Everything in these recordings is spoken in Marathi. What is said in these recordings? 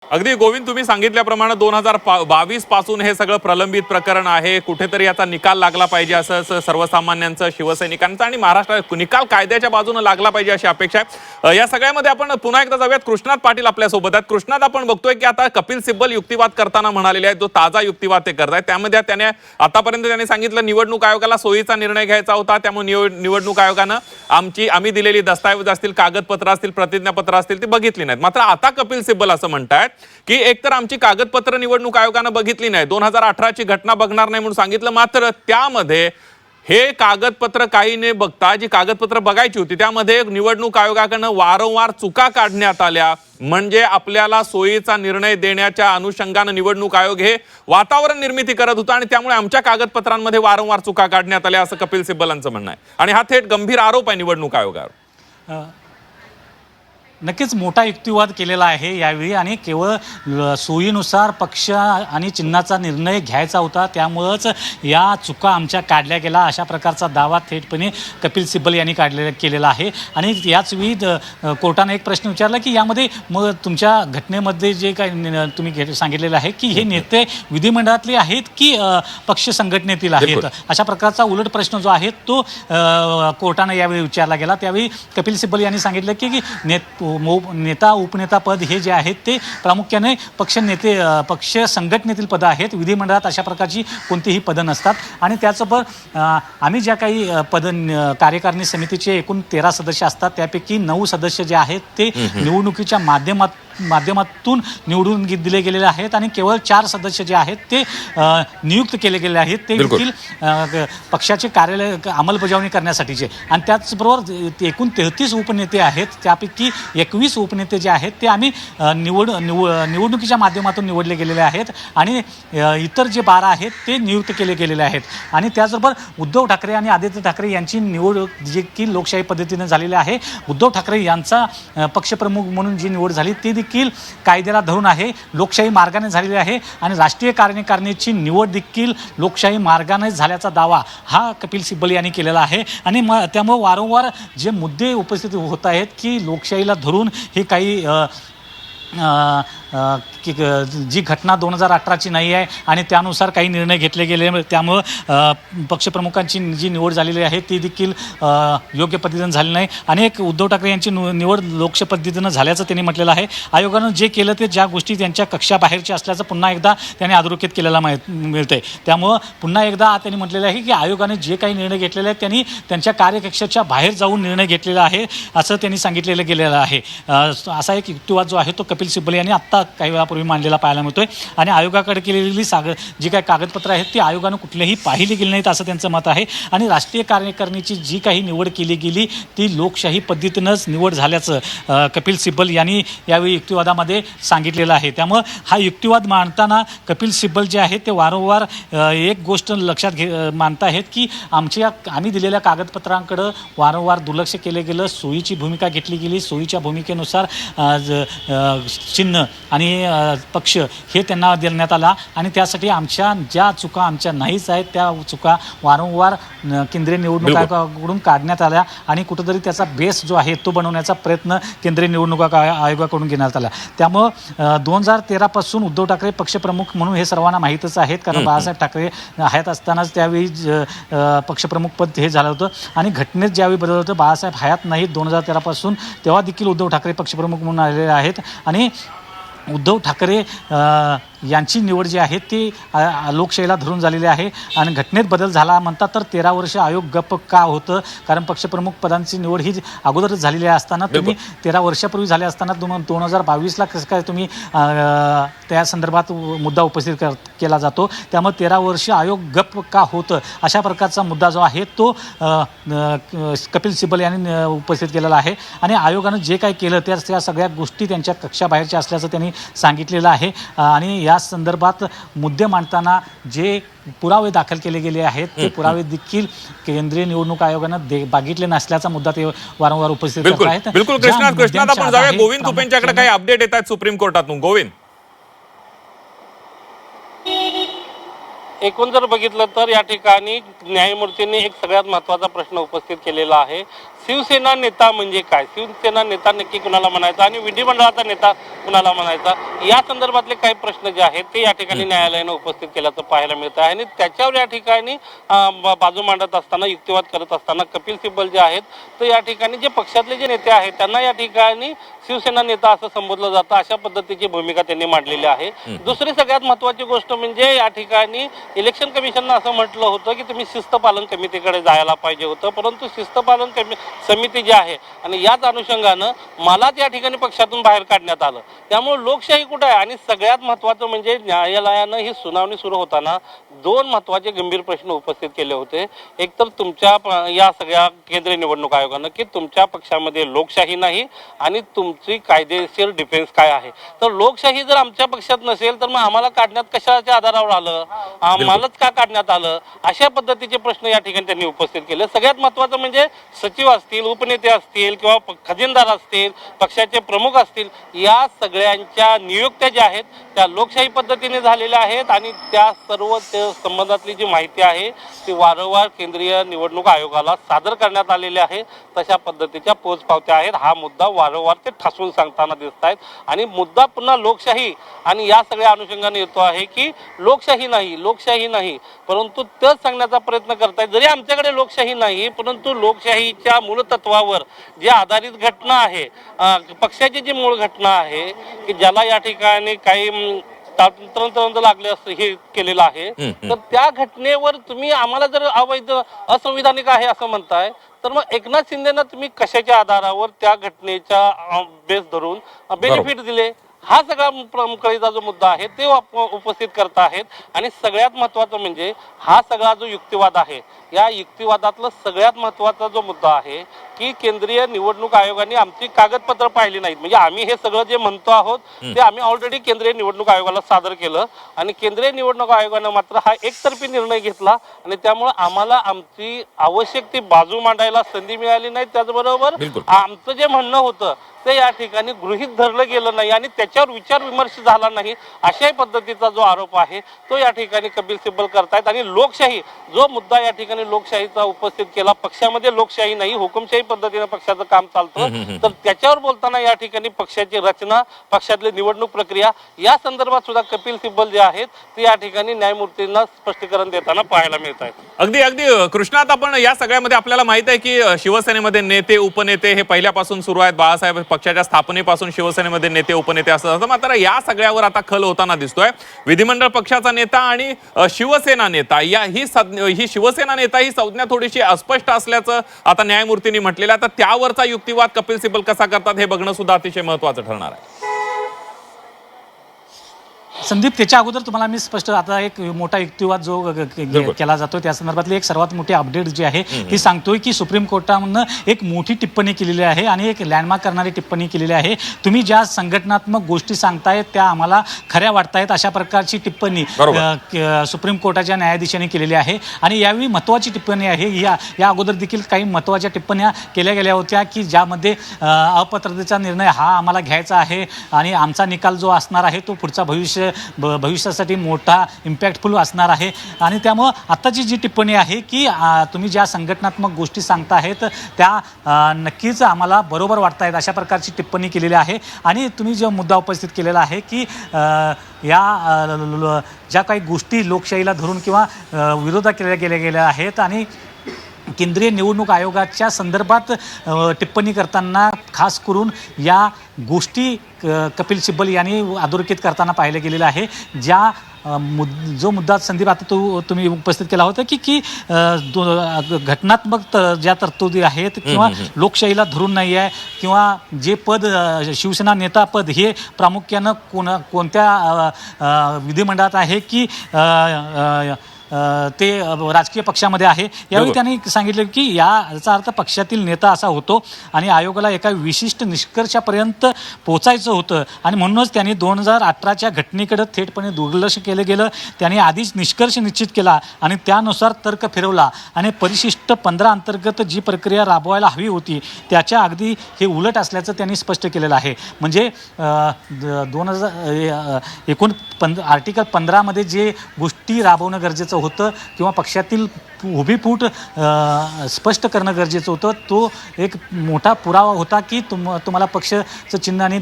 अगदी गोविंद, तुम्ही सांगितल्याप्रमाणे 2022 पासून हे सगळं प्रलंबित प्रकरण आहे. कुठेतरी याचा निकाल लागला पाहिजे असं सर्वसामान्यांचं, शिवसैनिकांचं आणि महाराष्ट्रात निकाल कायद्याच्या बाजूने लागला पाहिजे अशी अपेक्षा आहे. या सगळ्यामध्ये आपण पुन्हा एकदा जाऊयात. कृष्णात पाटील आपल्यासोबत आहेत. कृष्णात, आपण बघतोय की आता कपिल सिब्बल युक्तिवाद करताना म्हणालेले आहेत, जो ताजा युक्तिवाद ते करतायत त्यामध्ये त्याने आतापर्यंत त्यांनी सांगितलं निवडणूक आयोगाला सोयीचा निर्णय घ्यायचा होता, त्यामुळे निवडणूक आयोगानं आम्ही दिलेली दस्तावेज असतील, कागदपत्र असतील, प्रतिज्ञापत्र असतील ती बघितली नाहीत. मात्र आता कपिल सिब्बल असं म्हणतायत की एकतर आमची कागदपत्र निवडणूक आयोगानं बघितली नाही, 2018 ची घटना बघणार नाही म्हणून सांगितलं. मात्र त्यामध्ये हे कागदपत्र काही न बघता जी कागदपत्र बघायची होती त्यामध्ये निवडणूक आयोगाकडनं वारंवार चुका काढण्यात आल्या. म्हणजे आपल्याला सोयीचा निर्णय देण्याच्या अनुषंगाने निवडणूक आयोग हे वातावरण निर्मिती करत होता आणि त्यामुळे आमच्या कागदपत्रांमध्ये वारंवार चुका काढण्यात आल्या असं कपिल सिब्बलांचं म्हणणं आहे. आणि हा थेट गंभीर आरोप आहे निवडणूक आयोगावर. नक्कीच मोठा युक्तिवाद केलेला आहे यावेळी आणि केवळ सोयीनुसार पक्ष आणि चिन्हाचा निर्णय घ्यायचा होता, त्यामुळंच या चुका आमच्या काढल्या गेला अशा प्रकारचा दावा थेटपणे कपिल सिब्बल यांनी केलेला आहे. आणि याच वेळी कोर्टाने एक प्रश्न विचारला की यामध्ये मग तुमच्या घटनेमध्ये जे काही तुम्ही सांगितलेलं आहे की हे नेते विधिमंडळातले आहेत की पक्ष संघटनेतील आहेत, अशा प्रकारचा उलट प्रश्न जो आहे तो कोर्टाने यावेळी विचारला गेला. त्यावेळी कपिल सिब्बल यांनी सांगितलं की नेता उपनेता पद हे जे आहेत ते प्रामुख्याने पक्ष संघटनेतील पदं आहेत, विधिमंडळात अशा प्रकारची कोणतीही पदं नसतात. आणि त्याचबरोबर आम्ही ज्या काही कार्यकारिणी समितीचे एकूण 13 सदस्य असतात त्यापैकी 9 सदस्य जे आहेत ते निवडणुकीच्या माध्यमातून निवडून दिले गेलेले आहेत आणि केवळ 4 सदस्य जे आहेत ते नियुक्त केले गेले आहेत, ते देखील पक्षाचे कार्यालय अंमलबजावणी करण्यासाठीचे. आणि त्याचबरोबर एकूण 33 उपनेते आहेत, त्यापैकी 21 उपनेते जे आहेत ते आम्ही निवडणुकीच्या माध्यमातून निवडले गेलेले आहेत आणि इतर जे 12 आहेत ते नियुक्त केले गेलेले आहेत. आणि त्याचबरोबर उद्धव ठाकरे आणि आदित्य ठाकरे यांची निवड जी की लोकशाही पद्धतीने झालेली आहे, उद्धव ठाकरे यांचा पक्षप्रमुख म्हणून जी निवड झाली ती देखील कायद्याला धरून आहे, लोकशाही मार्गाने झालेली आहे. आणि राष्ट्रीय कार्यकारिणीची निवड देखील लोकशाही मार्गाने झाल्याचा दावा हा कपिल सिब्बल यांनी केलेला आहे. आणि त्यामुळे वारंवार जे मुद्दे उपस्थित होत आहेत की लोकशाहीला धरून हे काही जी घटना 2018ची नाही आहे आणि त्यानुसार काही निर्णय घेतले गेले, त्यामुळं पक्षप्रमुखांची जी निवड झालेली आहे ती देखील योग्य पद्धतीने झाली नाही. अनेक उद्धव ठाकरे यांची निवड लोकशाही पद्धतीनं झाल्याचं त्यांनी म्हटलेलं आहे. आयोगानं जे केलं ते ज्या गोष्टी त्यांच्या कक्षाबाहेरच्या असल्याचं पुन्हा एकदा त्यांनी अधोरेखित केलेला मिळतंय. त्यामुळं पुन्हा एकदा त्यांनी म्हटलेलं आहे की आयोगाने जे काही निर्णय घेतलेले आहेत त्यांनी त्यांच्या कार्यकक्षाच्या बाहेर जाऊन निर्णय घेतलेला आहे असं त्यांनी सांगितलेलं गेलेलं आहे. असा एक युक्तिवाद जो आहे तो कपिल सिब्बल यांनी आत्ता काही वेळापूर्वी मांडलेला पाहायला मिळतोय. आणि आयोगाकडे केलेली जी काही कागदपत्र आहेत ती आयोगानं कुठलेही पाहिली गेली नाहीत असं त्यांचं मत आहे. आणि राष्ट्रीय कार्यकारिणीची जी काही निवड केली गेली ती लोकशाही पद्धतीनंच निवड झाल्याचं कपिल सिब्बल यांनी यावेळी युक्तिवादामध्ये सांगितलेलं आहे. त्यामुळं हा युक्तिवाद मांडताना कपिल सिब्बल जे आहेत ते वारंवार एक गोष्ट लक्षात मानत आहेत की आम्ही दिलेल्या कागदपत्रांकडं वारंवार दुर्लक्ष केलं गेलं, सोयीची भूमिका घेतली गेली, सोयीच्या भूमिकेनुसार चिन्ह आणि पक्ष हे त्यांना देण्यात आला. आणि त्यासाठी ज्या चुका आमच्या नाहीच आहेत त्या चुका वारंवार केंद्रीय निवडणूक आयोगाकडून काढण्यात आल्या आणि कुठंतरी त्याचा बेस जो आहे तो बनवण्याचा प्रयत्न केंद्रीय निवडणूक आयोगाकडून घेण्यात आला. त्यामुळं 2013 पासून उद्धव ठाकरे पक्षप्रमुख म्हणून हे सर्वांना माहीतच आहेत, कारण बाळासाहेब ठाकरे हयात असतानाच त्यावेळी पक्षप्रमुख पद हे झालं होतं. आणि घटनेत ज्यावेळी बदल होतं बाळासाहेब हयात नाहीत 2013 पासून, तेव्हा देखील उद्धव ठाकरे पक्षप्रमुख म्हणून आलेले आहेत. आणि उद्धव ठाकरे यांची निवड जी आहे ती लोकशाहीला धरून झालेली आहे. आणि घटनेत बदल झाला म्हणतात तर 13 वर्ष आयोग गप्प का होतं, कारण पक्षप्रमुख पदांची निवड ही अगोदरच झालेली असताना तुम्ही 13 वर्षापूर्वी झाले असताना 2022ला कसं काय तुम्ही त्या संदर्भात मुद्दा उपस्थित केला जातो. त्यामुळे 13 वर्ष आयोग गप्प का होतं अशा प्रकारचा मुद्दा जो आहे तो कपिल सिब्बल यांनी उपस्थित केलेला आहे. आणि आयोगानं जे काही केलं त्या सगळ्या गोष्टी त्यांच्या कक्षाबाहेरच्या असल्याचं त्यांनी सांगितलेलं आहे. आणि या संदर्भात मुद्दे मांडताना जे पुरावे दाखल केले गेले आहेत ते पुरावे देखील केंद्रीय निवडणूक आयोगानं बघितले नसल्याचा मुद्दा ते वारंवार उपस्थित करत आहेत. बिलकुल कृष्णात आपण जाऊया. गोविंद तुपेंच्याकडे काही अपडेट येत आहेत सुप्रीम कोर्टातून. गोविंद, एकूण जर बघितलं तर या ठिकाणी न्यायमूर्तींनी एक सगळ्यात महत्त्वाचा प्रश्न उपस्थित केलेला आहे. शिवसेना नेता म्हणजे काय, शिवसेना नेता नक्की कुणाला म्हणायचा आणि विधिमंडळाचा नेता कुणाला म्हणायचा, या संदर्भातले काही प्रश्न जे आहेत ते या ठिकाणी न्यायालयानं उपस्थित केल्याचं पाहायला मिळतं आहे. आणि त्याच्यावर या ठिकाणी बाजू मांडत असताना, युक्तिवाद करत असताना कपिल सिब्बल जे आहेत तर या ठिकाणी जे पक्षातले जे नेते आहेत त्यांना या ठिकाणी शिवसेना नेता असं संबोधलं जातं, अशा पद्धतीची भूमिका त्यांनी मांडलेली आहे. दुसरी सगळ्यात महत्त्वाची गोष्ट म्हणजे या ठिकाणी इलेक्शन कमिशननं असं म्हटलं होतं की तुम्ही शिस्तपालन समितीकडे जायला पाहिजे होतं, परंतु शिस्तपालन समिती जी आहे आणि याच अनुषंगानं मलाच या ठिकाणी पक्षातून बाहेर काढण्यात आलं. त्यामुळे लोकशाही कुठं आहे? आणि सगळ्यात महत्त्वाचं म्हणजे न्यायालयानं ही सुनावणी सुरू होताना दोन महत्त्वाचे गंभीर प्रश्न उपस्थित केले होते. एक तर तुमच्या या सगळ्या केंद्रीय निवडणूक आयोगानं की तुमच्या पक्षामध्ये लोकशाही नाही आणि तुमची कायदेशीर डिफेन्स काय आहे. तर लोकशाही जर आमच्या पक्षात नसेल तर मग आम्हाला काढण्यात कशाच्या आधारावर आलं, आम्हालाच का काढण्यात आलं, अशा पद्धतीचे प्रश्न या ठिकाणी त्यांनी उपस्थित केले. सगळ्यात महत्त्वाचं म्हणजे सचिव असतील, उपनेते असतील किंवा खजिनदार असतील, पक्षाचे प्रमुख असतील, या सगळ्यांच्या नियुक्त्या ज्या आहेत त्या लोकशाही पद्धतीने झालेल्या आहेत आणि त्या सर्व संबंधातली जी माहिती आहे ती वारंवार केंद्रीय निवडणूक आयोगाला सादर करण्यात आलेली आहे. तशा पद्धतीच्या पोचपावत्या आहेत. हा मुद्दा वारंवार ते ठासून सांगताना दिसत आहेत आणि मुद्दा पुन्हा लोकशाही आणि या सगळ्या अनुषंगाने येतो आहे की लोकशाही नाही, परंतु तेच सांगण्याचा प्रयत्न करतायत जरी आमच्याकडे लोकशाही नाही, परंतु लोकशाहीच्या मूलतत्वावर जे आधारित घटना आहे, पक्षाची जी मूळ घटना आहे की ज्याला या ठिकाणी काही तंत्र लागले असं हे केलेलं आहे, तर त्या घटनेवर तुम्ही आम्हाला जर अवैध असंविधानिक आहे असं म्हणताय तर मग एकनाथ शिंदेना तुम्ही कशाच्या आधारावर त्या घटनेच्या बेस धरून बेनिफिट दिले, हा सगळा कळीचा जो मुद्दा आहे ते उपस्थित करत आहेत. आणि सगळ्यात महत्त्वाचं म्हणजे हा सगळा जो युक्तिवाद आहे, या युक्तिवादातलं सगळ्यात महत्त्वाचा जो मुद्दा आहे की केंद्रीय निवडणूक आयोगाने आमची कागदपत्र पाहिली नाहीत. म्हणजे आम्ही हे सगळं जे म्हणतो आहोत ते आम्ही ऑलरेडी केंद्रीय निवडणूक आयोगाला सादर केलं आणि केंद्रीय निवडणूक आयोगानं मात्र हा एकतर्फी निर्णय घेतला आणि त्यामुळे आम्हाला आमची आवश्यक ती बाजू मांडायला संधी मिळाली नाही. त्याचबरोबर आमचं जे म्हणणं होतं ते या ठिकाणी गृहीत धरलं गेलं नाही आणि त्याच्यावर विचार विमर्श झाला नाही, अशाही पद्धतीचा जो आरोप आहे तो या ठिकाणी कपिल सिब्बल करतायत. आणि लोकशाही जो मुद्दा या ठिकाणी लोकशाहीचा उपस्थित केला, पक्षामध्ये लोकशाही नाही, हुकुमशाही पद्धतीने पक्षाचं काम चालतं, तर त्याच्यावर बोलताना या ठिकाणी पक्षाची रचना, पक्षातली निवडणूक प्रक्रिया या संदर्भात सुद्धा कपिल सिब्बल जे आहेत ते या ठिकाणी न्यायमूर्तींना स्पष्टीकरण देताना पाहायला मिळत आहेत. अगदी कृष्णात, आपण या सगळ्यामध्ये आपल्याला माहित आहे की शिवसेनेमध्ये नेते उपनेते हे पहिल्यापासून सुरू आहेत. बाळासाहेब पक्षाच्या स्थापनेपासून शिवसेनेमध्ये नेते उपनेते असं मात्र या सगळ्यावर आता खल होताना दिसतोय. विधिमंडळ पक्षाचा नेता आणि शिवसेना नेता ही शिवसेना नेता ही संज्ञा थोडीशी अस्पष्ट असल्याचं आता न्यायमूर्तींनी म्हटलेलं आहे. तर त्यावरचा युक्तिवाद कपिल सिब्बल कसा करतात हे बघणं सुद्धा अतिशय महत्त्वाचं ठरणार आहे. संदीप, त्याच्या अगोदर तुम्हाला मी स्पष्ट आता एक मोठा युक्तिवाद जो केला जातो त्या संदर्भातली एक सर्वात मोठी अपडेट जी आहे ती सांगतोय की सुप्रीम कोर्टामधनं एक मोठी टिप्पणी केलेली आहे आणि एक लँडमार्क करणारी टिप्पणी केलेली आहे. तुम्ही ज्या संघटनात्मक गोष्टी सांगतायत त्या आम्हाला खऱ्या वाटतायत, अशा प्रकारची टिप्पणी सुप्रीम कोर्टाच्या न्यायाधीशांनी केलेली आहे. आणि यावेळी महत्त्वाची टिप्पणी आहे. या अगोदर देखील काही महत्त्वाच्या टिप्पण्या केल्या गेल्या होत्या की ज्यामध्ये अपात्रतेचा निर्णय हा आम्हाला घ्यायचा आहे आणि आमचा निकाल जो असणार आहे तो पुढचा भविष्यासाठी मोठा इम्पॅक्टफुल असणार आहे. आणि त्यामुळं आत्ताची जी टिप्पणी आहे की तुम्ही ज्या संघटनात्मक गोष्टी सांगता आहेत त्या नक्कीच आम्हाला बरोबर वाटतायत, अशा प्रकारची टिप्पणी केलेली आहे. आणि तुम्ही जो मुद्दा उपस्थित केलेला आहे की या ज्या काही गोष्टी लोकशाहीला धरून किंवा विरोधात केल्या गेल्या आहेत आणि केंद्रीय निवडणूक आयोगाच्या संदर्भात टिप्पणी करताना खास करून या गोष्टी कपिल सिब्बल यांनी अधोरेखित करताना पाहिलं गेलेलं आहे. जो मुद्दा संदीप आता तुम्ही उपस्थित केला होता की घटनात्मक ज्या तरतुदी आहेत किंवा लोकशाहीला धरून नाही आहे किंवा जे पद शिवसेना नेता पद हे प्रामुख्यानं कोणत्या विधिमंडळात आहे की ते राजकीय पक्षामध्ये आहे. यावेळी त्यांनी सांगितलं की याचा अर्थ पक्षातील नेता असा होतो आणि आयोगाला एका विशिष्ट निष्कर्षापर्यंत पोचायचं होतं आणि म्हणूनच त्यांनी 2018च्या घटनेकडे थेटपणे दुर्लक्ष केलं गेलं. त्यांनी आधीच निष्कर्ष निश्चित केला आणि त्यानुसार तर्क फिरवला आणि परिशिष्ट 15 अंतर्गत जी प्रक्रिया राबवायला हवी होती त्याच्या अगदी हे उलट असल्याचं त्यांनी स्पष्ट केलेलं आहे. म्हणजे आर्टिकल 15 मध्ये जे गोष्टी राबवणं गरजेचं होतं किंवा पक्षातील उभी फूट स्पष्ट करणं गरजेचं होतं. तो एक मोठा पुरावा होता की तुम्हाला पक्षाचं चिन्ह आणि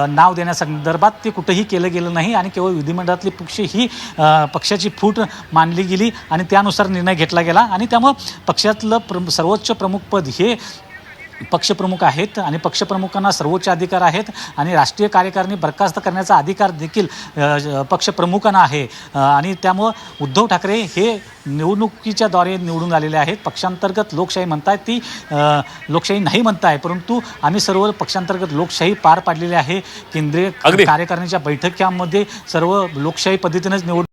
नाव देण्यासंदर्भात ते कुठंही केलं गेलं नाही आणि केवळ विधिमंडळातली पक्ष ही पक्षाची फूट मानली गेली आणि त्यानुसार निर्णय घेतला गेला आणि त्यामुळं पक्षातलं सर्वोच्च प्रमुखपद हे पक्षप्रमुख आहेत आणि पक्षप्रमुखांना सर्वोच्च अधिकार आहेत आणि राष्ट्रीय कार्यकारिणी बरखास्त करण्याचा अधिकार देखील पक्षप्रमुखांना आहे आणि त्यामुळं उद्धव ठाकरे हे निवडणुकीच्या द्वारे निवडून आलेले आहेत. पक्षांतर्गत लोकशाही म्हणताय ती लोकशाही नाही म्हणताय, परंतु आम्ही सर्व पक्षांतर्गत लोकशाही पार पाडलेली आहे. केंद्रीय कार्यकारिणीच्या बैठकांमध्ये सर्व लोकशाही पद्धतीनेच निवड